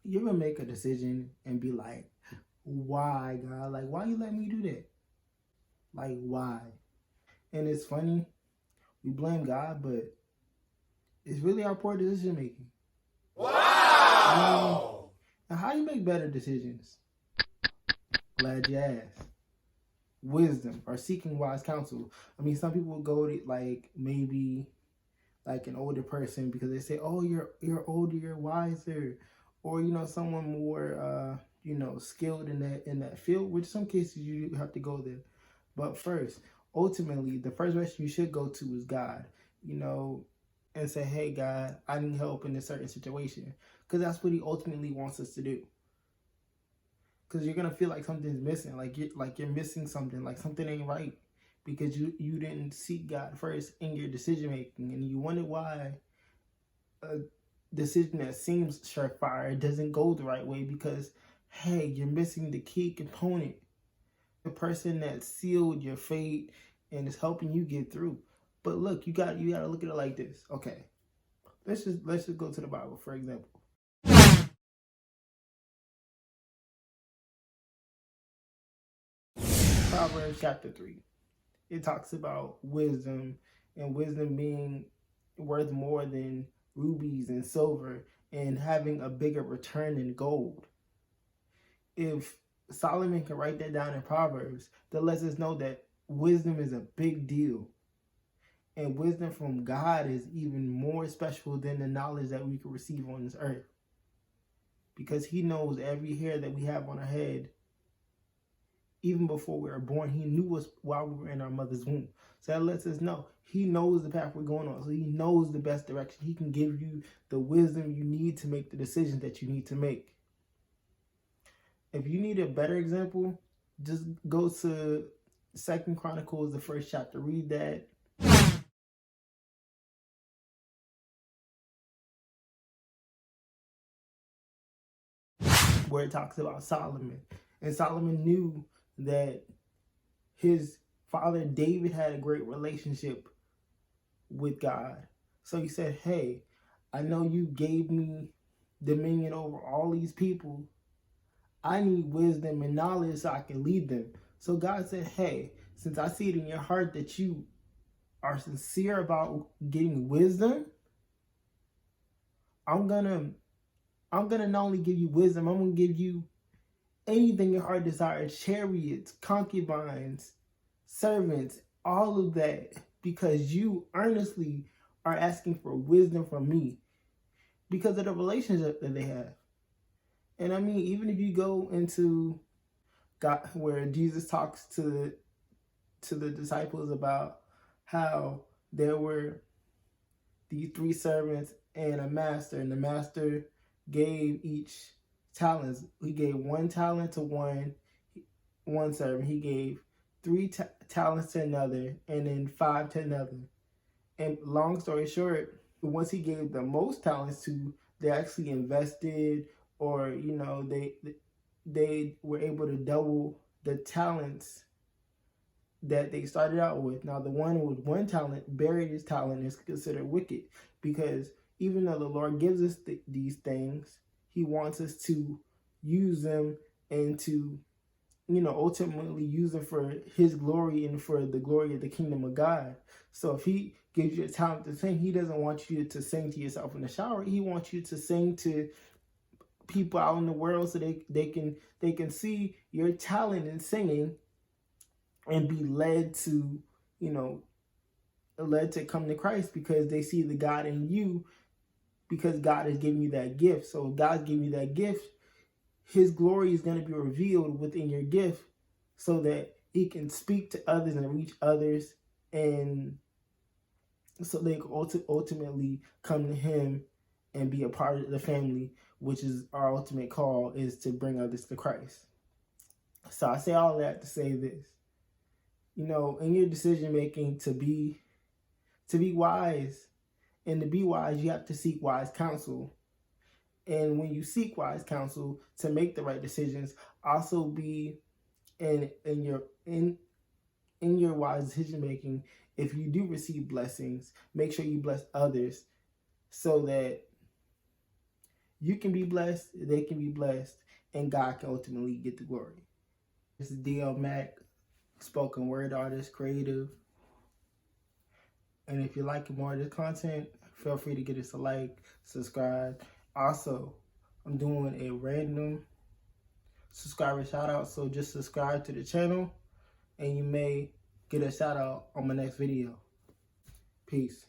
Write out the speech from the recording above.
You ever make a decision and be like, why, God? Like, why you let me do that? Like, why? And it's funny, we blame God, but it's really our poor decision making. Wow! And how you make better decisions? Glad you asked. Wisdom or seeking wise counsel. I mean, some people go to like maybe like an older person because they say, "Oh, you're older, you're wiser," or someone more skilled in that field. Which some cases you have to go there, but first, ultimately, the first person you should go to is God. And say, "Hey, God, I need help in a certain situation," because that's what He ultimately wants us to do. Because you're gonna feel like something's missing, like you're missing something, like something ain't right, because you didn't seek God first in your decision making, and you wonder why a decision that seems surefire doesn't go the right way, because hey, you're missing the key component, the person that sealed your fate and is helping you get through. But look, you gotta look at it like this. Okay, let's just go to the Bible, for example. Proverbs chapter 3. It talks about wisdom, and wisdom being worth more than rubies and silver, and having a bigger return than gold. If Solomon can write that down in Proverbs, that lets us know that wisdom is a big deal. And wisdom from God is even more special than the knowledge that we can receive on this earth. Because He knows every hair that we have on our head. Even before we were born, He knew us while we were in our mother's womb. So that lets us know He knows the path we're going on. So He knows the best direction. He can give you the wisdom you need to make the decisions that you need to make. If you need a better example, just go to 2 Chronicles, the 1st chapter. Read that. Where it talks about Solomon. And Solomon knew that his father David had a great relationship with God. So he said, hey, I know you gave me dominion over all these people. I need wisdom and knowledge so I can lead them. So God said, hey, since I see it in your heart that you are sincere about getting wisdom, I'm gonna not only give you wisdom, I'm gonna give you anything your heart desires, chariots, concubines, servants, all of that, because you earnestly are asking for wisdom from me because of the relationship that they have. And I mean, even if you go into God, where Jesus talks to the disciples about how there were these 3 servants and a master, and the master gave each talents. He gave 1 talent to one servant. He gave 3 talents to another, and then 5 to another. And long story short, once he gave the most talents to, they actually invested, or they were able to double the talents that they started out with. Now, the one with 1 talent buried his talent is considered wicked, because even though the Lord gives us these things, He wants us to use them and to, ultimately use them for His glory and for the glory of the kingdom of God. So if He gives you a talent to sing, He doesn't want you to sing to yourself in the shower. He wants you to sing to people out in the world, so they can see your talent in singing and be led to come to Christ, because they see the God in you, because God has given you that gift. So if God's giving you that gift, His glory is going to be revealed within your gift, so that He can speak to others and reach others, and so they can ultimately come to Him and be a part of the family, which is our ultimate call, is to bring others to Christ. So I say all that to say this. In your decision making, to be wise, and to be wise, you have to seek wise counsel. And when you seek wise counsel to make the right decisions, also be in your wise decision making. If you do receive blessings, make sure you bless others, so that You can be blessed, they can be blessed, and God can ultimately get the glory. This is DL Mac, spoken word artist, creative. And if you're liking more of this content, feel free to give us a like, subscribe. Also, I'm doing a random subscriber shout out, so just subscribe to the channel and you may get a shout out on my next video. Peace.